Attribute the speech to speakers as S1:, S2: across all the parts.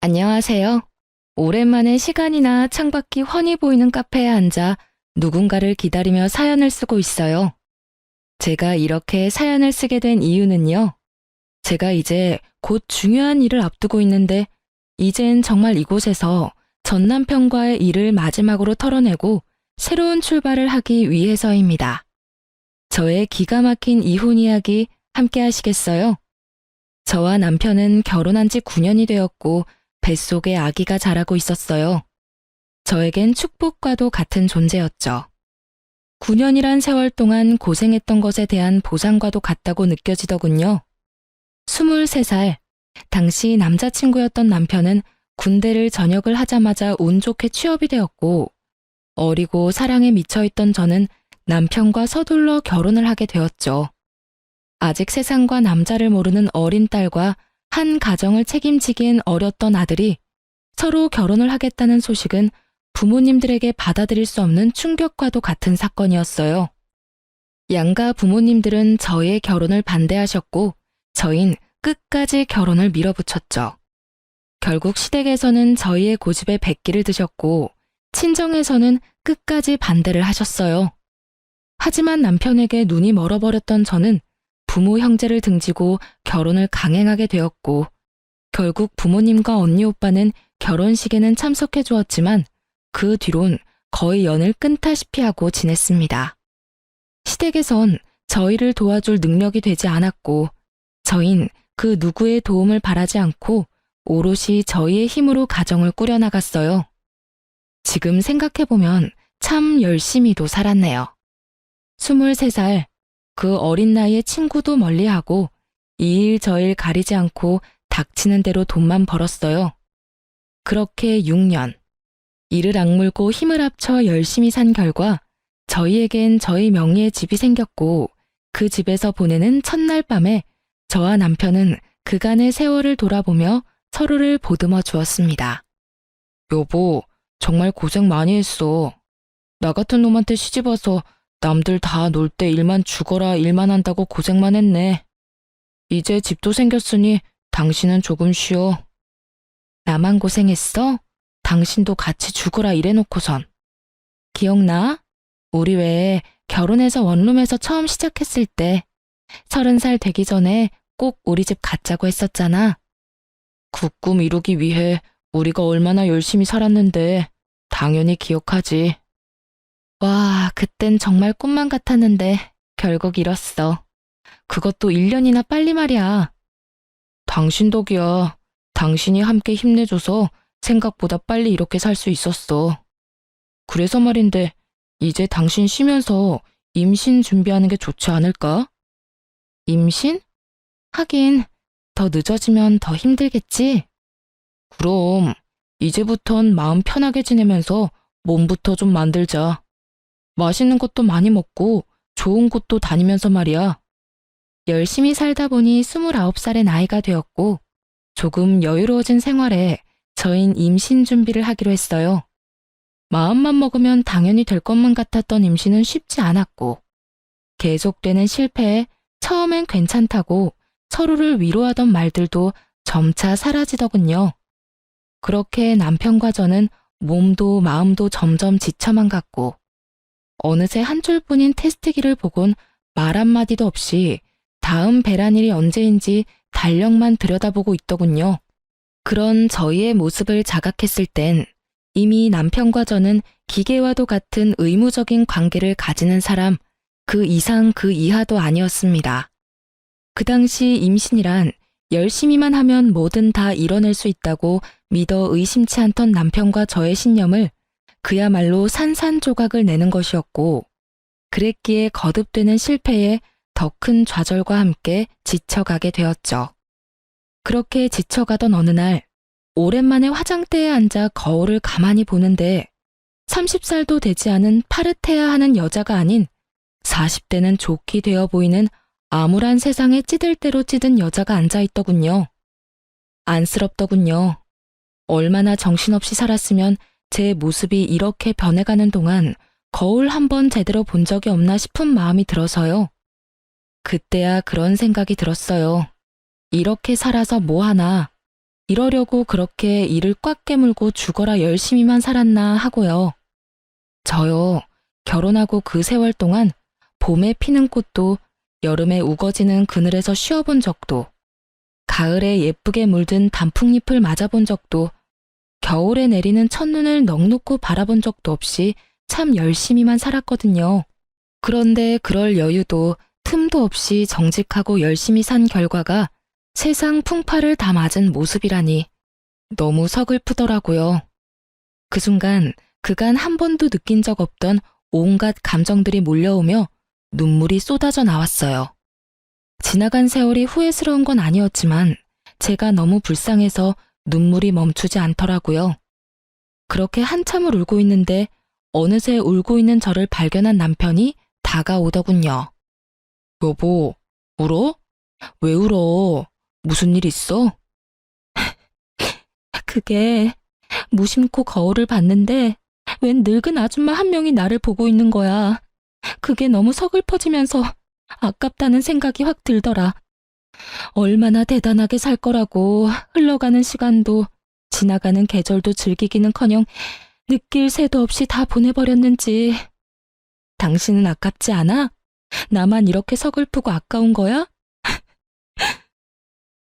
S1: 안녕하세요. 오랜만에 시간이나 창밖이 훤히 보이는 카페에 앉아 누군가를 기다리며 사연을 쓰고 있어요. 제가 이렇게 사연을 쓰게 된 이유는요. 제가 이제 곧 중요한 일을 앞두고 있는데 이젠 정말 이곳에서 전 남편과의 일을 마지막으로 털어내고 새로운 출발을 하기 위해서입니다. 저의 기가 막힌 이혼 이야기 함께 하시겠어요? 저와 남편은 결혼한 지 9년이 되었고 뱃속에 아기가 자라고 있었어요. 저에겐 축복과도 같은 존재였죠. 9년이란 세월 동안 고생했던 것에 대한 보상과도 같다고 느껴지더군요. 23살, 당시 남자친구였던 남편은 군대를 전역을 하자마자 운 좋게 취업이 되었고, 어리고 사랑에 미쳐있던 저는 남편과 서둘러 결혼을 하게 되었죠. 아직 세상과 남자를 모르는 어린 딸과 한 가정을 책임지기엔 어렸던 아들이 서로 결혼을 하겠다는 소식은 부모님들에게 받아들일 수 없는 충격과도 같은 사건이었어요. 양가 부모님들은 저의 결혼을 반대하셨고 저흰 끝까지 결혼을 밀어붙였죠. 결국 시댁에서는 저희의 고집에 백기를 드셨고 친정에서는 끝까지 반대를 하셨어요. 하지만 남편에게 눈이 멀어버렸던 저는 부모 형제를 등지고 결혼을 강행하게 되었고 결국 부모님과 언니 오빠는 결혼식에는 참석해 주었지만 그 뒤론 거의 연을 끊다시피 하고 지냈습니다. 시댁에선 저희를 도와줄 능력이 되지 않았고 저흰 그 누구의 도움을 바라지 않고 오롯이 저희의 힘으로 가정을 꾸려나갔어요. 지금 생각해보면 참 열심히도 살았네요. 23살, 그 어린 나이에 친구도 멀리하고 이 일 저 일 가리지 않고 닥치는 대로 돈만 벌었어요. 그렇게 6년. 이를 악물고 힘을 합쳐 열심히 산 결과 저희에겐 저희 명의의 집이 생겼고 그 집에서 보내는 첫날 밤에 저와 남편은 그간의 세월을 돌아보며 서로를 보듬어 주었습니다. 여보, 정말 고생 많이 했어. 나 같은 놈한테 시집와서 남들 다 놀 때 일만 죽어라 일만 한다고 고생만 했네. 이제 집도 생겼으니 당신은 조금 쉬어. 나만 고생했어? 당신도 같이 죽어라 이래놓고선. 기억나? 우리 왜 결혼해서 원룸에서 처음 시작했을 때 30살 되기 전에 꼭 우리 집 갖자고 했었잖아. 그 꿈 이루기 위해 우리가 얼마나 열심히 살았는데 당연히 기억하지. 와, 그땐 정말 꿈만 같았는데 결국 이뤘어. 그것도 1년이나 빨리 말이야. 당신 덕이야. 당신이 함께 힘내줘서 생각보다 빨리 이렇게 살 수 있었어. 그래서 말인데 이제 당신 쉬면서 임신 준비하는 게 좋지 않을까? 임신? 하긴 더 늦어지면 더 힘들겠지? 그럼 이제부턴 마음 편하게 지내면서 몸부터 좀 만들자. 맛있는 것도 많이 먹고 좋은 곳도 다니면서 말이야. 열심히 살다 보니 29살의 나이가 되었고 조금 여유로워진 생활에 저흰 임신 준비를 하기로 했어요. 마음만 먹으면 당연히 될 것만 같았던 임신은 쉽지 않았고 계속되는 실패에 처음엔 괜찮다고 서로를 위로하던 말들도 점차 사라지더군요. 그렇게 남편과 저는 몸도 마음도 점점 지쳐만 갔고 어느새 한 줄뿐인 테스트기를 보곤 말 한마디도 없이 다음 배란일이 언제인지 달력만 들여다보고 있더군요. 그런 저희의 모습을 자각했을 땐 이미 남편과 저는 기계와도 같은 의무적인 관계를 가지는 사람 그 이상 그 이하도 아니었습니다. 그 당시 임신이란 열심히만 하면 뭐든 다 이뤄낼 수 있다고 믿어 의심치 않던 남편과 저의 신념을 그야말로 산산조각을 내는 것이었고 그랬기에 거듭되는 실패에 더 큰 좌절과 함께 지쳐가게 되었죠. 그렇게 지쳐가던 어느 날 오랜만에 화장대에 앉아 거울을 가만히 보는데 30살도 되지 않은 파릇해야 하는 여자가 아닌 40대는 좋게 되어 보이는 암울한 세상에 찌들 대로 찌든 여자가 앉아있더군요. 안쓰럽더군요. 얼마나 정신없이 살았으면 제 모습이 이렇게 변해가는 동안 거울 한 번 제대로 본 적이 없나 싶은 마음이 들어서요. 그때야 그런 생각이 들었어요. 이렇게 살아서 뭐하나. 이러려고 그렇게 이를 꽉 깨물고 죽어라 열심히만 살았나 하고요. 저요, 결혼하고 그 세월 동안 봄에 피는 꽃도 여름에 우거지는 그늘에서 쉬어본 적도, 가을에 예쁘게 물든 단풍잎을 맞아본 적도, 겨울에 내리는 첫눈을 넋놓고 바라본 적도 없이 참 열심히만 살았거든요. 그런데 그럴 여유도 틈도 없이 정직하고 열심히 산 결과가 세상 풍파를 다 맞은 모습이라니 너무 서글프더라고요. 그 순간 그간 한 번도 느낀 적 없던 온갖 감정들이 몰려오며 눈물이 쏟아져 나왔어요. 지나간 세월이 후회스러운 건 아니었지만 제가 너무 불쌍해서 눈물이 멈추지 않더라고요. 그렇게 한참을 울고 있는데 어느새 울고 있는 저를 발견한 남편이 다가오더군요. 여보, 울어? 왜 울어? 무슨 일 있어? 그게 무심코 거울을 봤는데 웬 늙은 아줌마 한 명이 나를 보고 있는 거야. 그게 너무 서글퍼지면서 아깝다는 생각이 확 들더라. 얼마나 대단하게 살 거라고 흘러가는 시간도 지나가는 계절도 즐기기는커녕 느낄 새도 없이 다 보내버렸는지. 당신은 아깝지 않아? 나만 이렇게 서글프고 아까운 거야?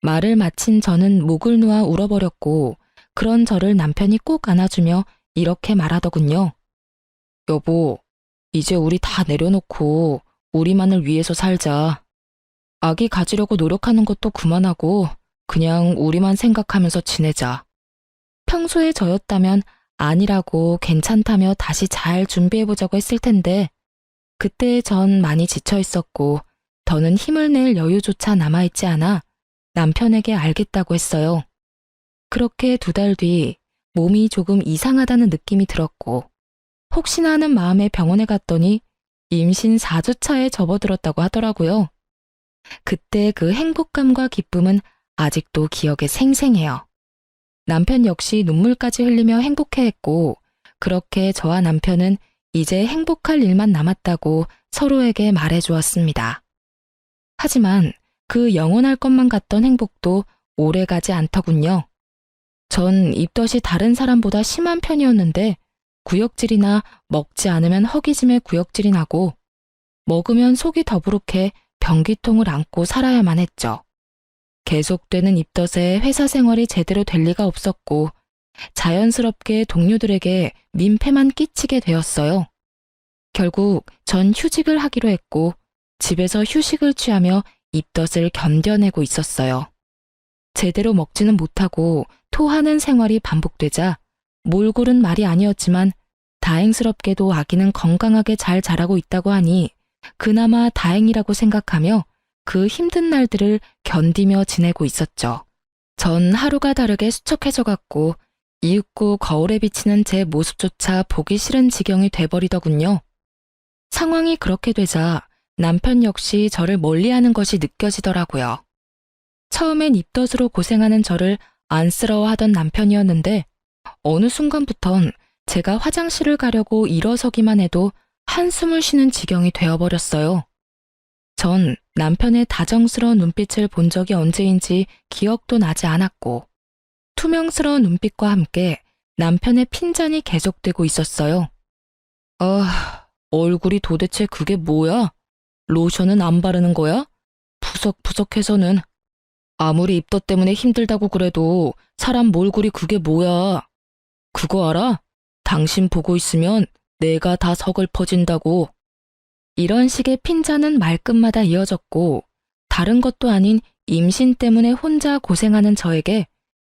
S1: 말을 마친 저는 목을 놓아 울어버렸고 그런 저를 남편이 꼭 안아주며 이렇게 말하더군요. 여보, 이제 우리 다 내려놓고 우리만을 위해서 살자. 아기 가지려고 노력하는 것도 그만하고 그냥 우리만 생각하면서 지내자. 평소에 저였다면 아니라고 괜찮다며 다시 잘 준비해보자고 했을 텐데 그때 전 많이 지쳐 있었고 더는 힘을 낼 여유조차 남아있지 않아 남편에게 알겠다고 했어요. 그렇게 2달 뒤 몸이 조금 이상하다는 느낌이 들었고 혹시나 하는 마음에 병원에 갔더니 임신 4주차에 접어들었다고 하더라고요. 그때 그 행복감과 기쁨은 아직도 기억에 생생해요. 남편 역시 눈물까지 흘리며 행복해했고 그렇게 저와 남편은 이제 행복할 일만 남았다고 서로에게 말해주었습니다. 하지만 그 영원할 것만 같던 행복도 오래가지 않더군요. 전 입덧이 다른 사람보다 심한 편이었는데 구역질이나 먹지 않으면 허기짐에 구역질이 나고 먹으면 속이 더부룩해 변기통을 안고 살아야만 했죠. 계속되는 입덧에 회사 생활이 제대로 될 리가 없었고 자연스럽게 동료들에게 민폐만 끼치게 되었어요. 결국 전 휴직을 하기로 했고 집에서 휴식을 취하며 입덧을 견뎌내고 있었어요. 제대로 먹지는 못하고 토하는 생활이 반복되자 몰골은 말이 아니었지만 다행스럽게도 아기는 건강하게 잘 자라고 있다고 하니 그나마 다행이라고 생각하며 그 힘든 날들을 견디며 지내고 있었죠. 전 하루가 다르게 수척해져갔고 이윽고 거울에 비치는 제 모습조차 보기 싫은 지경이 돼버리더군요. 상황이 그렇게 되자 남편 역시 저를 멀리하는 것이 느껴지더라고요. 처음엔 입덧으로 고생하는 저를 안쓰러워하던 남편이었는데 어느 순간부턴 제가 화장실을 가려고 일어서기만 해도 한숨을 쉬는 지경이 되어버렸어요. 전 남편의 다정스러운 눈빛을 본 적이 언제인지 기억도 나지 않았고 투명스러운 눈빛과 함께 남편의 핀잔이 계속되고 있었어요. 얼굴이 도대체 그게 뭐야? 로션은 안 바르는 거야? 푸석푸석해서는. 아무리 입덧 때문에 힘들다고 그래도 사람 몰골이 그게 뭐야? 그거 알아? 당신 보고 있으면 내가 다 서글퍼진다고. 이런 식의 핀잔은 말끝마다 이어졌고 다른 것도 아닌 임신 때문에 혼자 고생하는 저에게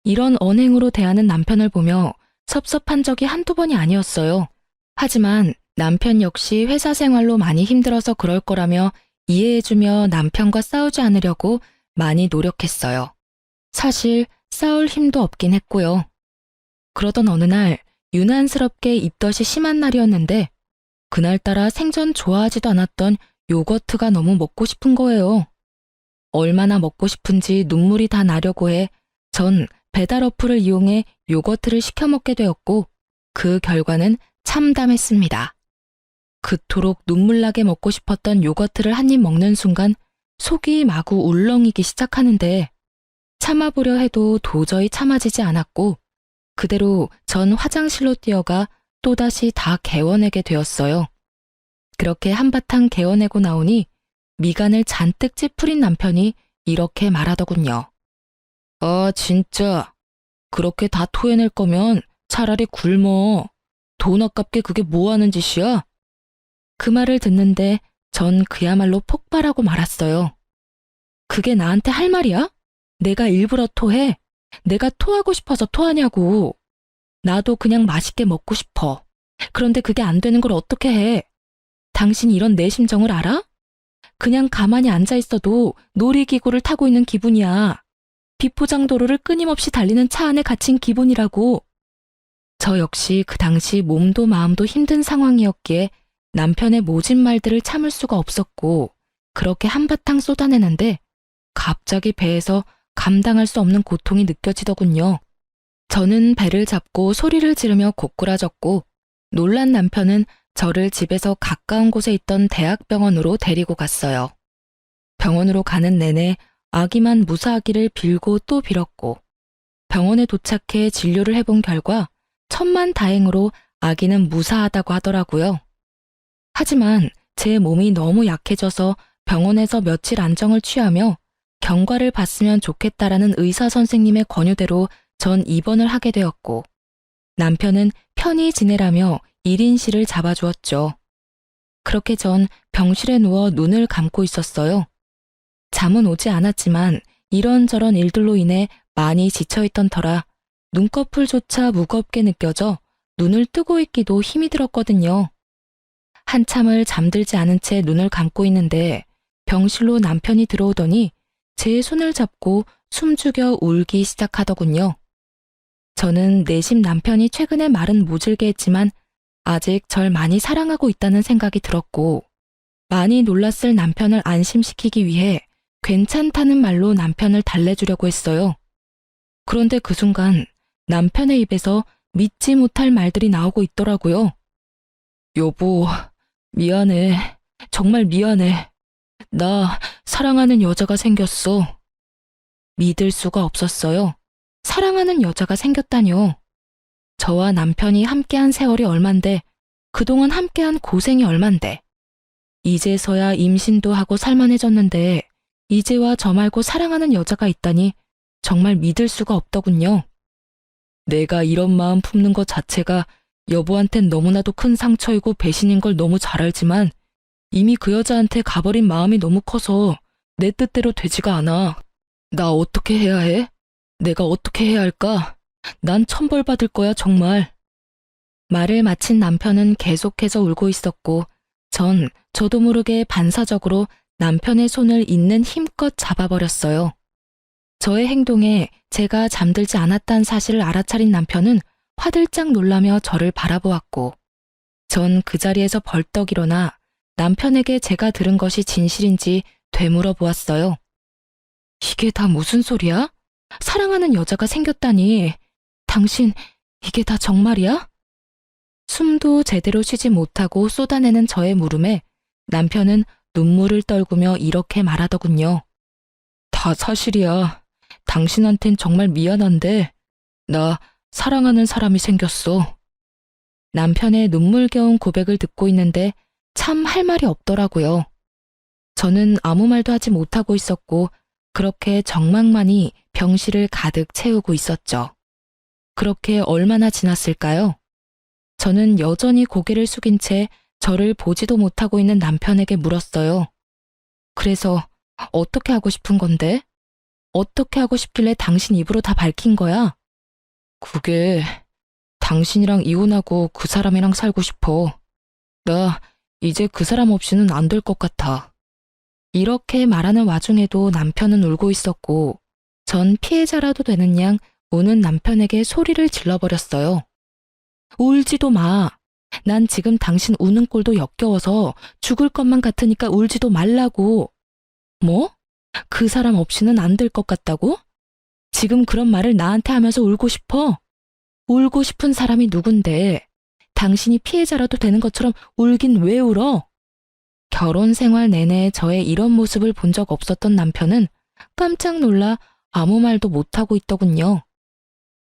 S1: 이런 언행으로 대하는 남편을 보며 섭섭한 적이 한두 번이 아니었어요. 하지만 남편 역시 회사 생활로 많이 힘들어서 그럴 거라며 이해해주며 남편과 싸우지 않으려고 많이 노력했어요. 사실 싸울 힘도 없긴 했고요. 그러던 어느 날 유난스럽게 입덧이 심한 날이었는데 그날따라 생전 좋아하지도 않았던 요거트가 너무 먹고 싶은 거예요. 얼마나 먹고 싶은지 눈물이 다 나려고 해 전 배달 어플을 이용해 요거트를 시켜 먹게 되었고 그 결과는 참담했습니다. 그토록 눈물나게 먹고 싶었던 요거트를 한 입 먹는 순간 속이 마구 울렁이기 시작하는데 참아보려 해도 도저히 참아지지 않았고 그대로 전 화장실로 뛰어가 또다시 다 개워내게 되었어요. 그렇게 한바탕 개워내고 나오니 미간을 잔뜩 찌푸린 남편이 이렇게 말하더군요. 아, 진짜. 그렇게 다 토해낼 거면 차라리 굶어. 돈 아깝게 그게 뭐 하는 짓이야? 그 말을 듣는데 전 그야말로 폭발하고 말았어요. 그게 나한테 할 말이야? 내가 일부러 토해? 내가 토하고 싶어서 토하냐고. 나도 그냥 맛있게 먹고 싶어. 그런데 그게 안 되는 걸 어떻게 해? 당신 이런 내 심정을 알아? 그냥 가만히 앉아 있어도 놀이기구를 타고 있는 기분이야. 비포장도로를 끊임없이 달리는 차 안에 갇힌 기분이라고. 저 역시 그 당시 몸도 마음도 힘든 상황이었기에 남편의 모진 말들을 참을 수가 없었고 그렇게 한바탕 쏟아내는데 갑자기 배에서 감당할 수 없는 고통이 느껴지더군요. 저는 배를 잡고 소리를 지르며 고꾸라졌고 놀란 남편은 저를 집에서 가까운 곳에 있던 대학병원으로 데리고 갔어요. 병원으로 가는 내내 아기만 무사하기를 빌고 또 빌었고 병원에 도착해 진료를 해본 결과 천만다행으로 아기는 무사하다고 하더라고요. 하지만 제 몸이 너무 약해져서 병원에서 며칠 안정을 취하며 경과를 봤으면 좋겠다라는 의사 선생님의 권유대로 전 입원을 하게 되었고 남편은 편히 지내라며 1인실을 잡아주었죠. 그렇게 전 병실에 누워 눈을 감고 있었어요. 잠은 오지 않았지만 이런저런 일들로 인해 많이 지쳐있던 터라 눈꺼풀조차 무겁게 느껴져 눈을 뜨고 있기도 힘이 들었거든요. 한참을 잠들지 않은 채 눈을 감고 있는데 병실로 남편이 들어오더니 제 손을 잡고 숨죽여 울기 시작하더군요. 저는 내심 남편이 최근에 말은 모질게 했지만 아직 절 많이 사랑하고 있다는 생각이 들었고 많이 놀랐을 남편을 안심시키기 위해 괜찮다는 말로 남편을 달래주려고 했어요. 그런데 그 순간 남편의 입에서 믿지 못할 말들이 나오고 있더라고요. 여보, 미안해. 정말 미안해. 나 사랑하는 여자가 생겼어. 믿을 수가 없었어요. 사랑하는 여자가 생겼다뇨. 저와 남편이 함께한 세월이 얼만데 그동안 함께한 고생이 얼만데 이제서야 임신도 하고 살만해졌는데 이제와 저 말고 사랑하는 여자가 있다니 정말 믿을 수가 없더군요. 내가 이런 마음 품는 것 자체가 여보한텐 너무나도 큰 상처이고 배신인 걸 너무 잘 알지만 이미 그 여자한테 가버린 마음이 너무 커서 내 뜻대로 되지가 않아. 나 어떻게 해야 해? 내가 어떻게 해야 할까? 난 천벌받을 거야, 정말. 말을 마친 남편은 계속해서 울고 있었고 전 저도 모르게 반사적으로 남편의 손을 있는 힘껏 잡아버렸어요. 저의 행동에 제가 잠들지 않았다는 사실을 알아차린 남편은 화들짝 놀라며 저를 바라보았고 전 그 자리에서 벌떡 일어나 남편에게 제가 들은 것이 진실인지 되물어 보았어요. 이게 다 무슨 소리야? 사랑하는 여자가 생겼다니. 당신, 이게 다 정말이야? 숨도 제대로 쉬지 못하고 쏟아내는 저의 물음에 남편은 눈물을 떨구며 이렇게 말하더군요. 다 사실이야. 당신한텐 정말 미안한데 나 사랑하는 사람이 생겼어. 남편의 눈물겨운 고백을 듣고 있는데 참 할 말이 없더라고요. 저는 아무 말도 하지 못하고 있었고 그렇게 정막만이 병실을 가득 채우고 있었죠. 그렇게 얼마나 지났을까요? 저는 여전히 고개를 숙인 채 저를 보지도 못하고 있는 남편에게 물었어요. 그래서 어떻게 하고 싶은 건데? 어떻게 하고 싶길래 당신 입으로 다 밝힌 거야? 그게 당신이랑 이혼하고 그 사람이랑 살고 싶어. 나 이제 그 사람 없이는 안 될 것 같아. 이렇게 말하는 와중에도 남편은 울고 있었고 전 피해자라도 되는 양 우는 남편에게 소리를 질러버렸어요. 울지도 마. 난 지금 당신 우는 꼴도 역겨워서 죽을 것만 같으니까 울지도 말라고. 뭐? 그 사람 없이는 안 될 것 같다고? 지금 그런 말을 나한테 하면서 울고 싶어? 울고 싶은 사람이 누군데? 당신이 피해자라도 되는 것처럼 울긴 왜 울어? 결혼 생활 내내 저의 이런 모습을 본 적 없었던 남편은 깜짝 놀라 아무 말도 못하고 있더군요.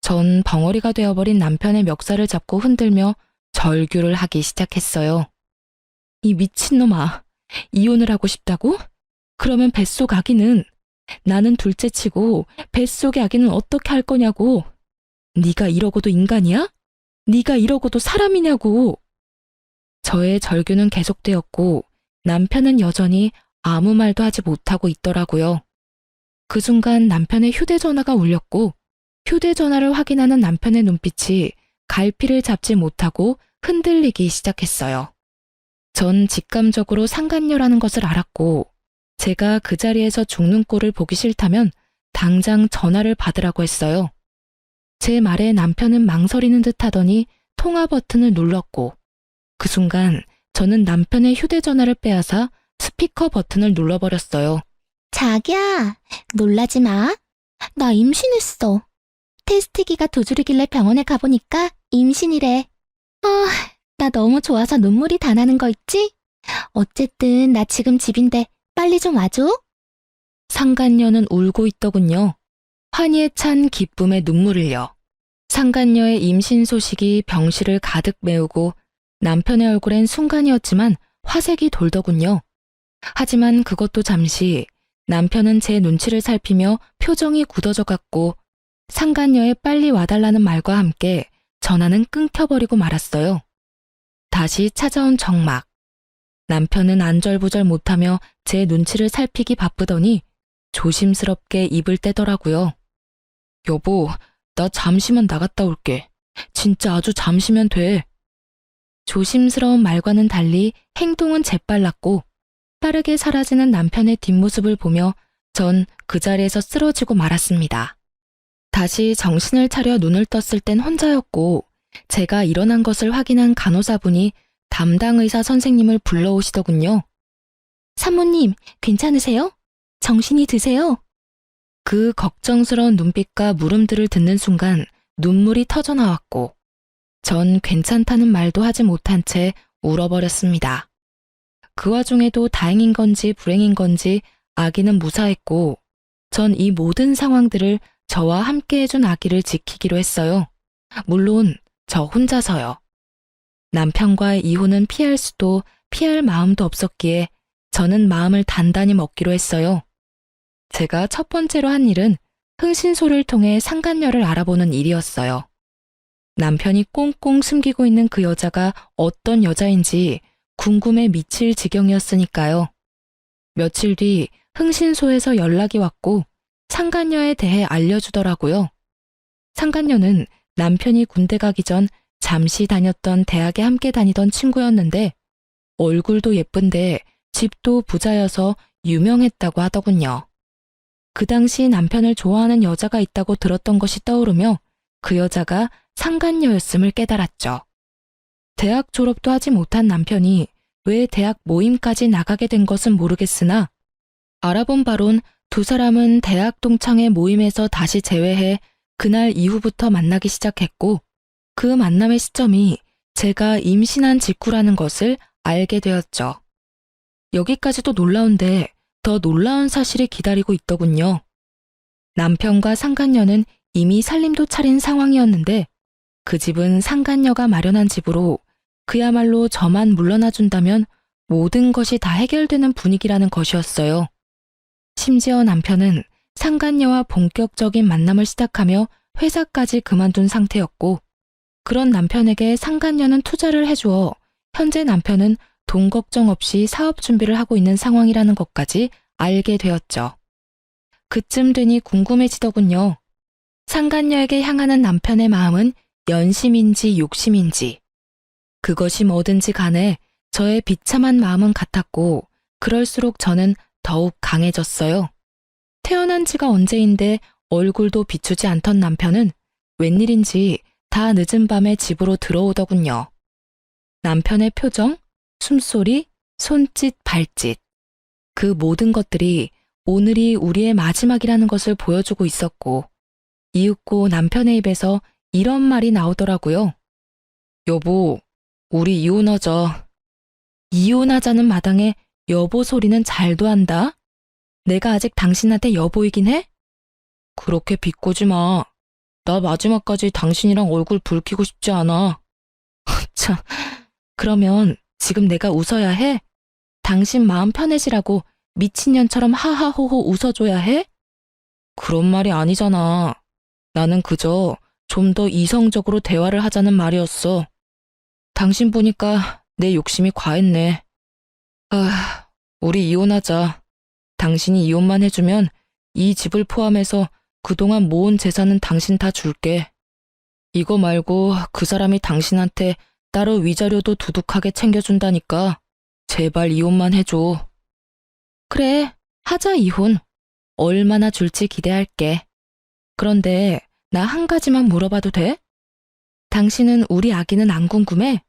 S1: 전 벙어리가 되어버린 남편의 멱살을 잡고 흔들며 절규를 하기 시작했어요. 이 미친놈아, 이혼을 하고 싶다고? 그러면 뱃속 아기는? 나는 둘째치고 뱃속의 아기는 어떻게 할 거냐고. 네가 이러고도 인간이야? 네가 이러고도 사람이냐고. 저의 절규는 계속되었고 남편은 여전히 아무 말도 하지 못하고 있더라고요. 그 순간 남편의 휴대전화가 울렸고 휴대전화를 확인하는 남편의 눈빛이 갈피를 잡지 못하고 흔들리기 시작했어요. 전 직감적으로 상간녀라는 것을 알았고 제가 그 자리에서 죽는 꼴을 보기 싫다면 당장 전화를 받으라고 했어요. 제 말에 남편은 망설이는 듯 하더니 통화 버튼을 눌렀고 그 순간 저는 남편의 휴대전화를 빼앗아 스피커 버튼을 눌러버렸어요.
S2: 자기야, 놀라지 마. 나 임신했어. 테스트기가 두 줄이길래 병원에 가보니까 임신이래. 나 너무 좋아서 눈물이 다 나는 거 있지? 어쨌든 나 지금 집인데 빨리 좀 와줘.
S1: 상간녀는 울고 있더군요. 환희에 찬 기쁨의 눈물을요. 상간녀의 임신 소식이 병실을 가득 메우고 남편의 얼굴엔 순간이었지만 화색이 돌더군요. 하지만 그것도 잠시 남편은 제 눈치를 살피며 표정이 굳어져 갔고 상간녀의 빨리 와달라는 말과 함께 전화는 끊겨버리고 말았어요. 다시 찾아온 정막. 남편은 안절부절 못하며 제 눈치를 살피기 바쁘더니 조심스럽게 입을 떼더라고요. 여보, 나 잠시만 나갔다 올게. 진짜 아주 잠시면 돼. 조심스러운 말과는 달리 행동은 재빨랐고 빠르게 사라지는 남편의 뒷모습을 보며 전 그 자리에서 쓰러지고 말았습니다. 다시 정신을 차려 눈을 떴을 땐 혼자였고 제가 일어난 것을 확인한 간호사분이 담당 의사 선생님을 불러오시더군요.
S2: 산모님, 괜찮으세요? 정신이 드세요?
S1: 그 걱정스러운 눈빛과 물음들을 듣는 순간 눈물이 터져 나왔고 전 괜찮다는 말도 하지 못한 채 울어버렸습니다. 그 와중에도 다행인 건지 불행인 건지 아기는 무사했고 전 이 모든 상황들을 저와 함께 해준 아기를 지키기로 했어요. 물론 저 혼자서요. 남편과의 이혼은 피할 수도 피할 마음도 없었기에 저는 마음을 단단히 먹기로 했어요. 제가 첫 번째로 한 일은 흥신소를 통해 상간녀를 알아보는 일이었어요. 남편이 꽁꽁 숨기고 있는 그 여자가 어떤 여자인지 궁금해 미칠 지경이었으니까요. 며칠 뒤 흥신소에서 연락이 왔고 상간녀에 대해 알려주더라고요. 상간녀는 남편이 군대 가기 전 잠시 다녔던 대학에 함께 다니던 친구였는데 얼굴도 예쁜데 집도 부자여서 유명했다고 하더군요. 그 당시 남편을 좋아하는 여자가 있다고 들었던 것이 떠오르며 그 여자가 상간녀였음을 깨달았죠. 대학 졸업도 하지 못한 남편이 왜 대학 모임까지 나가게 된 것은 모르겠으나 알아본 바론 두 사람은 대학 동창회 모임에서 다시 재회해 그날 이후부터 만나기 시작했고 그 만남의 시점이 제가 임신한 직후라는 것을 알게 되었죠. 여기까지도 놀라운데 더 놀라운 사실이 기다리고 있더군요. 남편과 상간녀는 이미 살림도 차린 상황이었는데 그 집은 상간녀가 마련한 집으로 그야말로 저만 물러나준다면 모든 것이 다 해결되는 분위기라는 것이었어요. 심지어 남편은 상간녀와 본격적인 만남을 시작하며 회사까지 그만둔 상태였고 그런 남편에게 상간녀는 투자를 해주어 현재 남편은 돈 걱정 없이 사업 준비를 하고 있는 상황이라는 것까지 알게 되었죠. 그쯤 되니 궁금해지더군요. 상간녀에게 향하는 남편의 마음은 연심인지 욕심인지. 그것이 뭐든지 간에 저의 비참한 마음은 같았고 그럴수록 저는 더욱 강해졌어요. 태어난 지가 언제인데 얼굴도 비추지 않던 남편은 웬일인지 다 늦은 밤에 집으로 들어오더군요. 남편의 표정, 숨소리, 손짓, 발짓. 그 모든 것들이 오늘이 우리의 마지막이라는 것을 보여주고 있었고 이윽고 남편의 입에서 이런 말이 나오더라고요. 여보, 우리 이혼하자. 이혼하자는 마당에 여보 소리는 잘도 한다. 내가 아직 당신한테 여보이긴 해? 그렇게 비꼬지 마. 나 마지막까지 당신이랑 얼굴 붉히고 싶지 않아. 참, 그러면 지금 내가 웃어야 해? 당신 마음 편해지라고 미친년처럼 하하호호 웃어줘야 해? 그런 말이 아니잖아. 나는 그저 좀 더 이성적으로 대화를 하자는 말이었어. 당신 보니까 내 욕심이 과했네. 아, 우리 이혼하자. 당신이 이혼만 해주면 이 집을 포함해서 그동안 모은 재산은 당신 다 줄게. 이거 말고 그 사람이 당신한테 따로 위자료도 두둑하게 챙겨준다니까 제발 이혼만 해줘. 그래, 하자 이혼. 얼마나 줄지 기대할게. 그런데 나 한 가지만 물어봐도 돼? 당신은 우리 아기는 안 궁금해?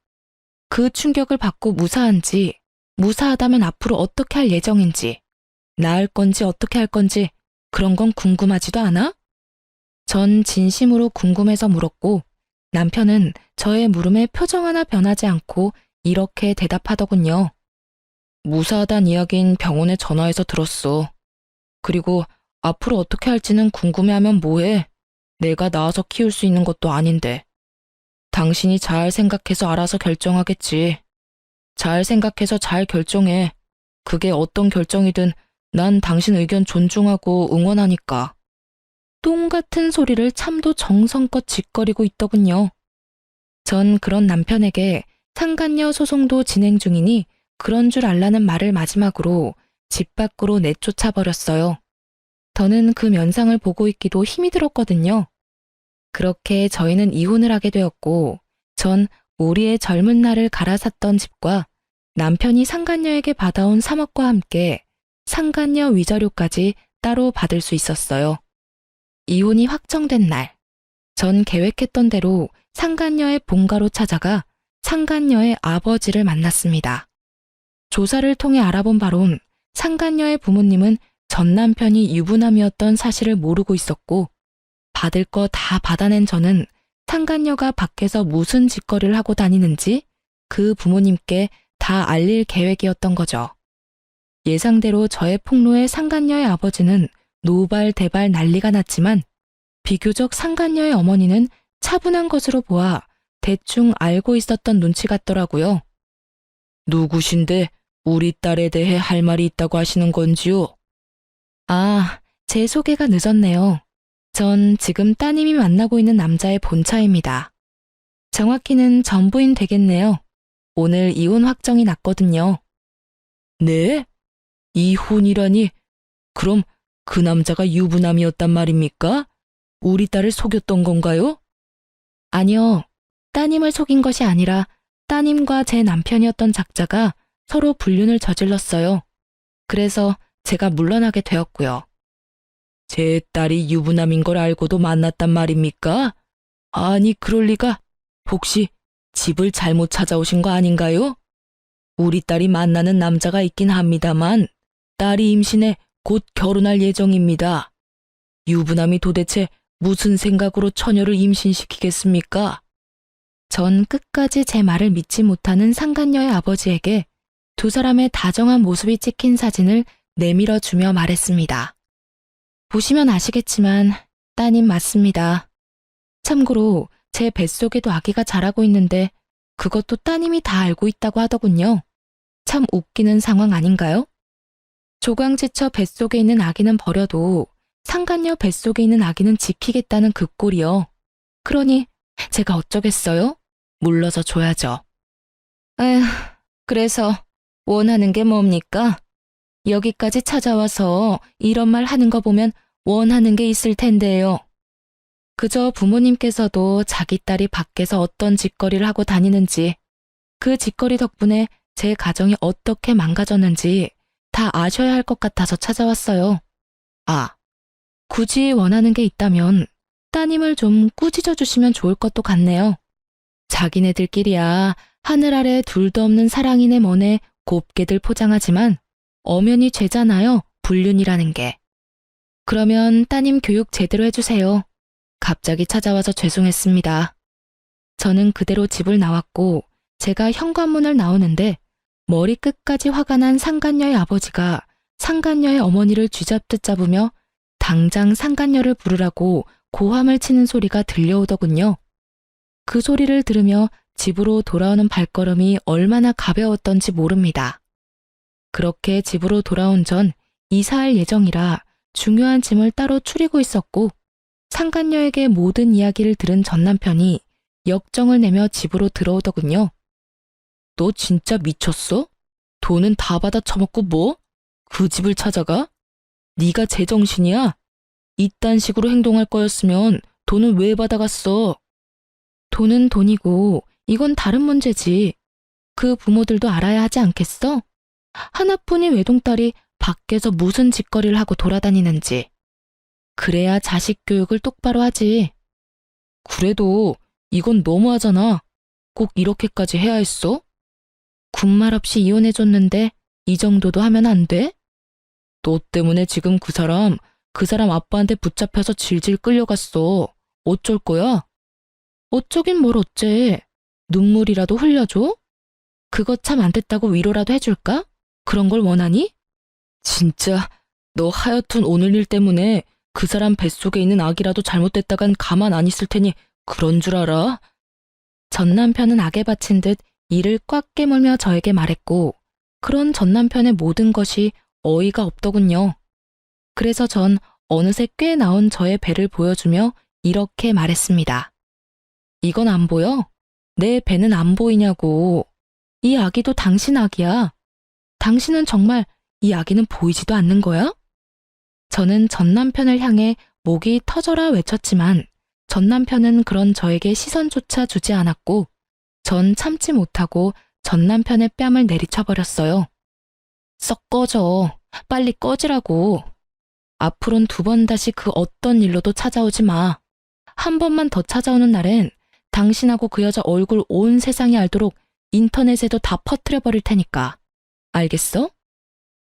S1: 그 충격을 받고 무사한지, 무사하다면 앞으로 어떻게 할 예정인지, 낳을 건지 어떻게 할 건지 그런 건 궁금하지도 않아? 전 진심으로 궁금해서 물었고 남편은 저의 물음에 표정 하나 변하지 않고 이렇게 대답하더군요. 무사하단 이야긴 병원에 전화해서 들었어. 그리고 앞으로 어떻게 할지는 궁금해하면 뭐해? 내가 낳아서 키울 수 있는 것도 아닌데. 당신이 잘 생각해서 알아서 결정하겠지. 잘 생각해서 잘 결정해. 그게 어떤 결정이든 난 당신 의견 존중하고 응원하니까. 똥 같은 소리를 참도 정성껏 짓거리고 있더군요. 전 그런 남편에게 상간녀 소송도 진행 중이니 그런 줄 알라는 말을 마지막으로 집 밖으로 내쫓아 버렸어요. 더는 그 면상을 보고 있기도 힘이 들었거든요. 그렇게 저희는 이혼을 하게 되었고 전 우리의 젊은 날을 갈아샀던 집과 남편이 상간녀에게 받아온 3억과 함께 상간녀 위자료까지 따로 받을 수 있었어요. 이혼이 확정된 날, 전 계획했던 대로 상간녀의 본가로 찾아가 상간녀의 아버지를 만났습니다. 조사를 통해 알아본 바론 상간녀의 부모님은 전 남편이 유부남이었던 사실을 모르고 있었고 받을 거 다 받아낸 저는 상간녀가 밖에서 무슨 짓거리를 하고 다니는지 그 부모님께 다 알릴 계획이었던 거죠. 예상대로 저의 폭로에 상간녀의 아버지는 노발대발 난리가 났지만 비교적 상간녀의 어머니는 차분한 것으로 보아 대충 알고 있었던 눈치 같더라고요. 누구신데 우리 딸에 대해 할 말이 있다고 하시는 건지요? 아, 제 소개가 늦었네요. 전 지금 따님이 만나고 있는 남자의 본처입니다. 정확히는 전부인 되겠네요. 오늘 이혼 확정이 났거든요. 네? 이혼이라니? 그럼 그 남자가 유부남이었단 말입니까? 우리 딸을 속였던 건가요? 아니요. 따님을 속인 것이 아니라 따님과 제 남편이었던 작자가 서로 불륜을 저질렀어요. 그래서 제가 물러나게 되었고요. 제 딸이 유부남인 걸 알고도 만났단 말입니까? 아니, 그럴 리가. 혹시 집을 잘못 찾아오신 거 아닌가요? 우리 딸이 만나는 남자가 있긴 합니다만 딸이 임신해 곧 결혼할 예정입니다. 유부남이 도대체 무슨 생각으로 처녀를 임신시키겠습니까? 전 끝까지 제 말을 믿지 못하는 상간녀의 아버지에게 두 사람의 다정한 모습이 찍힌 사진을 내밀어 주며 말했습니다. 보시면 아시겠지만 따님 맞습니다. 참고로 제 뱃속에도 아기가 자라고 있는데 그것도 따님이 다 알고 있다고 하더군요. 참 웃기는 상황 아닌가요? 조강지처 뱃속에 있는 아기는 버려도 상간녀 뱃속에 있는 아기는 지키겠다는 그 꼴이요. 그러니 제가 어쩌겠어요? 물러서 줘야죠. 에휴, 그래서 원하는 게 뭡니까? 여기까지 찾아와서 이런 말 하는 거 보면 원하는 게 있을 텐데요. 그저 부모님께서도 자기 딸이 밖에서 어떤 짓거리를 하고 다니는지, 그 짓거리 덕분에 제 가정이 어떻게 망가졌는지 다 아셔야 할 것 같아서 찾아왔어요. 아, 굳이 원하는 게 있다면 따님을 좀 꾸짖어 주시면 좋을 것도 같네요. 자기네들끼리야 하늘 아래 둘도 없는 사랑이네 뭐네 곱게들 포장하지만 엄연히 죄잖아요, 불륜이라는 게. 그러면 따님 교육 제대로 해주세요. 갑자기 찾아와서 죄송했습니다. 저는 그대로 집을 나왔고 제가 현관문을 나오는데 머리끝까지 화가 난 상간녀의 아버지가 상간녀의 어머니를 쥐잡듯 잡으며 당장 상간녀를 부르라고 고함을 치는 소리가 들려오더군요. 그 소리를 들으며 집으로 돌아오는 발걸음이 얼마나 가벼웠던지 모릅니다. 그렇게 집으로 돌아온 전 이사할 예정이라 중요한 짐을 따로 추리고 있었고 상간녀에게 모든 이야기를 들은 전 남편이 역정을 내며 집으로 들어오더군요. 너 진짜 미쳤어? 돈은 다 받아 처먹고 뭐? 그 집을 찾아가? 네가 제정신이야? 이딴 식으로 행동할 거였으면 돈은 왜 받아갔어? 돈은 돈이고 이건 다른 문제지. 그 부모들도 알아야 하지 않겠어? 하나뿐인 외동딸이 밖에서 무슨 짓거리를 하고 돌아다니는지. 그래야 자식 교육을 똑바로 하지. 그래도 이건 너무하잖아. 꼭 이렇게까지 해야 했어? 군말 없이 이혼해줬는데 이 정도도 하면 안 돼? 너 때문에 지금 그 사람 아빠한테 붙잡혀서 질질 끌려갔어. 어쩔 거야? 어쩌긴 뭘 어째. 눈물이라도 흘려줘? 그거 참 안 됐다고 위로라도 해줄까? 그런 걸 원하니? 진짜 너 하여튼 오늘 일 때문에 그 사람 뱃속에 있는 아기라도 잘못됐다간 가만 안 있을 테니 그런 줄 알아? 전 남편은 악에 바친 듯 이를 꽉 깨물며 저에게 말했고 그런 전 남편의 모든 것이 어이가 없더군요. 그래서 전 어느새 꽤 나온 저의 배를 보여주며 이렇게 말했습니다. 이건 안 보여? 내 배는 안 보이냐고. 이 아기도 당신 아기야. 당신은 정말 이 아기는 보이지도 않는 거야? 저는 전 남편을 향해 목이 터져라 외쳤지만 전 남편은 그런 저에게 시선조차 주지 않았고 전 참지 못하고 전 남편의 뺨을 내리쳐버렸어요. 썩 꺼져. 빨리 꺼지라고. 앞으론 2번 다시 그 어떤 일로도 찾아오지 마. 한 번만 더 찾아오는 날엔 당신하고 그 여자 얼굴 온 세상이 알도록 인터넷에도 다 퍼뜨려버릴 테니까. 알겠어?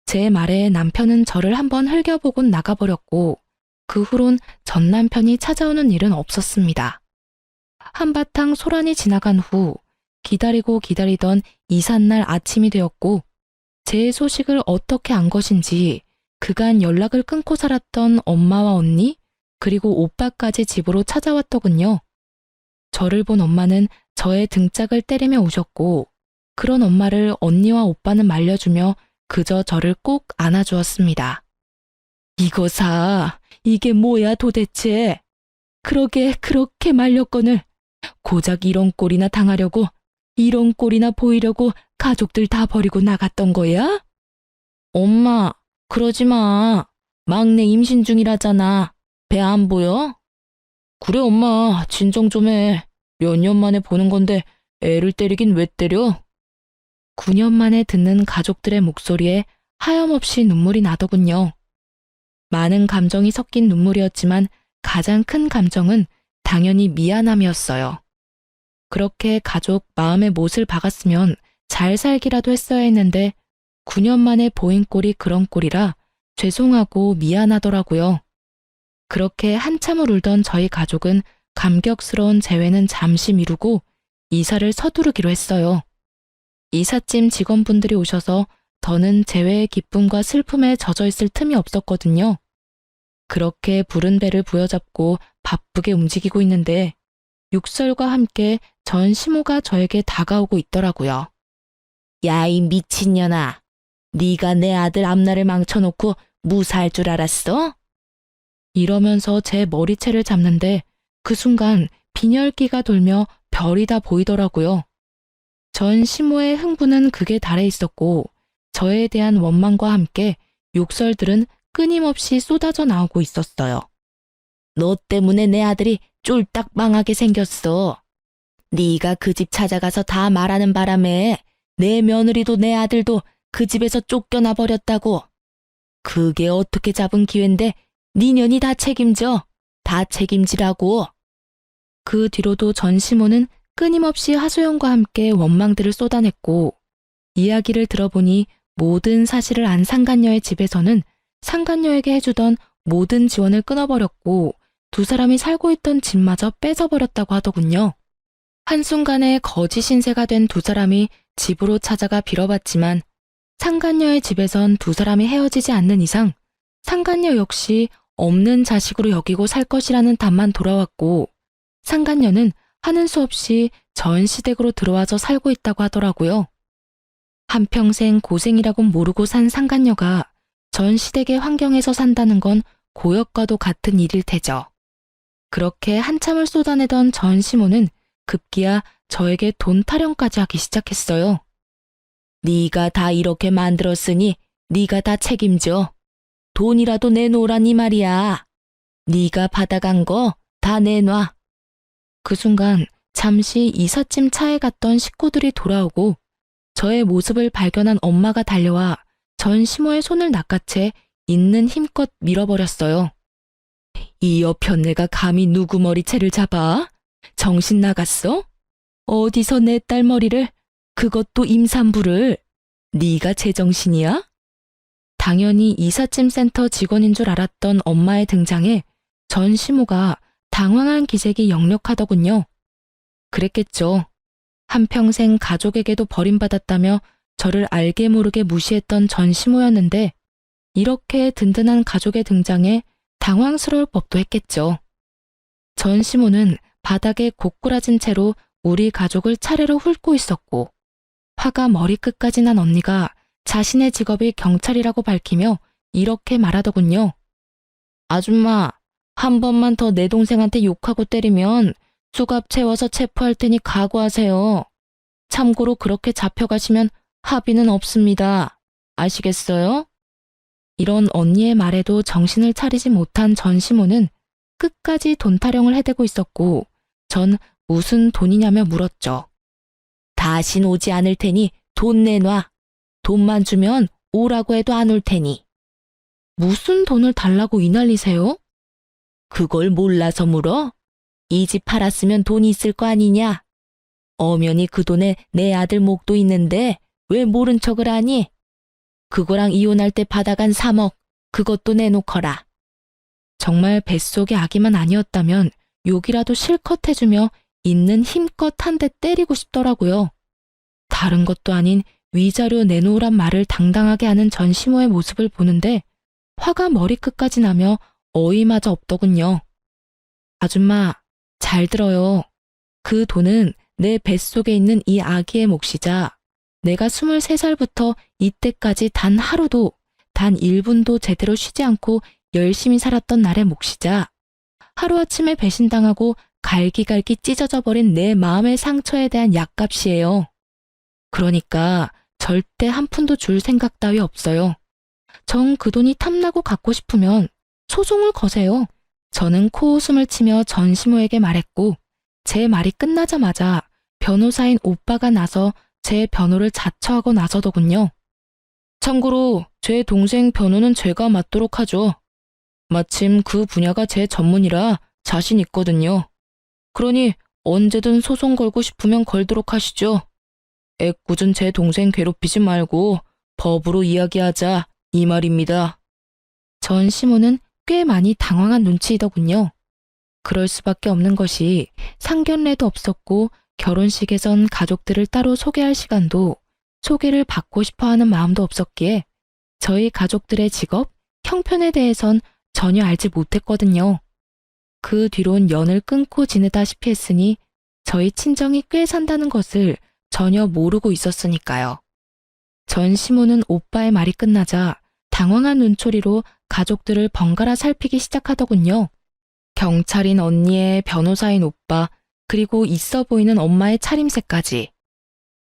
S1: 제 말에 남편은 저를 한번 흘겨보곤 나가버렸고 그 후론 전 남편이 찾아오는 일은 없었습니다. 한바탕 소란이 지나간 후 기다리고 기다리던 이삿날 아침이 되었고 제 소식을 어떻게 안 것인지 그간 연락을 끊고 살았던 엄마와 언니 그리고 오빠까지 집으로 찾아왔더군요. 저를 본 엄마는 저의 등짝을 때리며 우셨고 그런 엄마를 언니와 오빠는 말려주며 그저 저를 꼭 안아주었습니다. 이거 사, 이게 뭐야 도대체. 그러게 그렇게 말렸거늘 고작 이런 꼴이나 당하려고 이런 꼴이나 보이려고 가족들 다 버리고 나갔던 거야? 엄마, 그러지 마. 막내 임신 중이라잖아. 배 안 보여? 그래 엄마, 진정 좀 해. 몇 년 만에 보는 건데 애를 때리긴 왜 때려? 9년 만에 듣는 가족들의 목소리에 하염없이 눈물이 나더군요. 많은 감정이 섞인 눈물이었지만 가장 큰 감정은 당연히 미안함이었어요. 그렇게 가족 마음에 못을 박았으면 잘 살기라도 했어야 했는데 9년 만에 보인 꼴이 그런 꼴이라 죄송하고 미안하더라고요. 그렇게 한참을 울던 저희 가족은 감격스러운 재회는 잠시 미루고 이사를 서두르기로 했어요. 이삿짐 직원분들이 오셔서 더는 재회의 기쁨과 슬픔에 젖어 있을 틈이 없었거든요. 그렇게 부른 배를 부여잡고 바쁘게 움직이고 있는데 육설과 함께 전 시모가 저에게 다가오고 있더라고요. 야, 이 미친년아. 네가 내 아들 앞날을 망쳐놓고 무사할 줄 알았어? 이러면서 제 머리채를 잡는데 그 순간 빈혈기가 돌며 별이 다 보이더라고요. 전 시모의 흥분은 극에 달해 있었고 저에 대한 원망과 함께 욕설들은 끊임없이 쏟아져 나오고 있었어요. 너 때문에 내 아들이 쫄딱 망하게 생겼어. 네가 그 집 찾아가서 다 말하는 바람에 내 며느리도 내 아들도 그 집에서 쫓겨나 버렸다고. 그게 어떻게 잡은 기회인데 네 년이 다 책임져. 다 책임지라고. 그 뒤로도 전 시모는 끊임없이 하소연과 함께 원망들을 쏟아냈고 이야기를 들어보니 모든 사실을 안 상간녀의 집에서는 상간녀에게 해주던 모든 지원을 끊어버렸고 두 사람이 살고 있던 집마저 뺏어버렸다고 하더군요. 한순간에 거지 신세가 된 두 사람이 집으로 찾아가 빌어봤지만 상간녀의 집에선 두 사람이 헤어지지 않는 이상 상간녀 역시 없는 자식으로 여기고 살 것이라는 답만 돌아왔고 상간녀는 하는 수 없이 전시댁으로 들어와서 살고 있다고 하더라고요. 한평생 고생이라곤 모르고 산 상간녀가 전시댁의 환경에서 산다는 건 고역과도 같은 일일 테죠. 그렇게 한참을 쏟아내던 전시모는 급기야 저에게 돈 타령까지 하기 시작했어요. 네가 다 이렇게 만들었으니 네가 다 책임져. 돈이라도 내놓으라니 말이야. 네가 받아간 거 다 내놔. 그 순간 잠시 이삿짐 차에 갔던 식구들이 돌아오고 저의 모습을 발견한 엄마가 달려와 전시모의 손을 낚아채 있는 힘껏 밀어버렸어요. 이 여편네가 감히 누구 머리채를 잡아? 정신 나갔어? 어디서 내 딸 머리를, 그것도 임산부를, 네가 제정신이야? 당연히 이삿짐 센터 직원인 줄 알았던 엄마의 등장에 전시모가 당황한 기색이 역력하더군요. 그랬겠죠. 한평생 가족에게도 버림받았다며 저를 알게 모르게 무시했던 전시모였는데 이렇게 든든한 가족의 등장에 당황스러울 법도 했겠죠. 전시모는 바닥에 고꾸라진 채로 우리 가족을 차례로 훑고 있었고 화가 머리끝까지 난 언니가 자신의 직업이 경찰이라고 밝히며 이렇게 말하더군요. 아줌마, 한 번만 더 내 동생한테 욕하고 때리면 수갑 채워서 체포할 테니 각오하세요. 참고로 그렇게 잡혀가시면 합의는 없습니다. 아시겠어요? 이런 언니의 말에도 정신을 차리지 못한 전시모는 끝까지 돈 타령을 해대고 있었고 전 무슨 돈이냐며 물었죠. 다신 오지 않을 테니 돈 내놔. 돈만 주면 오라고 해도 안 올 테니. 무슨 돈을 달라고 이 난리세요? 그걸 몰라서 물어? 이 집 팔았으면 돈이 있을 거 아니냐? 엄연히 그 돈에 내 아들 목도 있는데 왜 모른 척을 하니? 그거랑 이혼할 때 받아간 3억, 그것도 내놓거라. 정말 뱃속의 아기만 아니었다면 욕이라도 실컷 해주며 있는 힘껏 한 대 때리고 싶더라고요. 다른 것도 아닌 위자료 내놓으란 말을 당당하게 하는 전시모의 모습을 보는데 화가 머리끝까지 나며 어이마저 없더군요. 아줌마, 잘 들어요. 그 돈은 내 뱃속에 있는 이 아기의 몫이자 내가 23살부터 이때까지 단 하루도, 단 1분도 제대로 쉬지 않고 열심히 살았던 날의 몫이자 하루아침에 배신당하고 갈기갈기 찢어져 버린 내 마음의 상처에 대한 약값이에요. 그러니까 절대 한 푼도 줄 생각 따위 없어요. 정 그 돈이 탐나고 갖고 싶으면 소송을 거세요. 저는 코웃음을 치며 전시모에게 말했고 제 말이 끝나자마자 변호사인 오빠가 나서 제 변호를 자처하고 나서더군요. 참고로 제 동생 변호는 제가 맡도록 하죠. 마침 그 분야가 제 전문이라 자신 있거든요. 그러니 언제든 소송 걸고 싶으면 걸도록 하시죠. 애꿎은 제 동생 괴롭히지 말고 법으로 이야기하자 이 말입니다. 전시모는 꽤 많이 당황한 눈치이더군요. 그럴 수밖에 없는 것이 상견례도 없었고 결혼식에선 가족들을 따로 소개할 시간도 소개를 받고 싶어하는 마음도 없었기에 저희 가족들의 직업, 형편에 대해선 전혀 알지 못했거든요. 그 뒤론 연을 끊고 지내다시피 했으니 저희 친정이 꽤 산다는 것을 전혀 모르고 있었으니까요. 전시모는 오빠의 말이 끝나자 당황한 눈초리로 가족들을 번갈아 살피기 시작하더군요. 경찰인 언니의 변호사인 오빠, 그리고 있어 보이는 엄마의 차림새까지.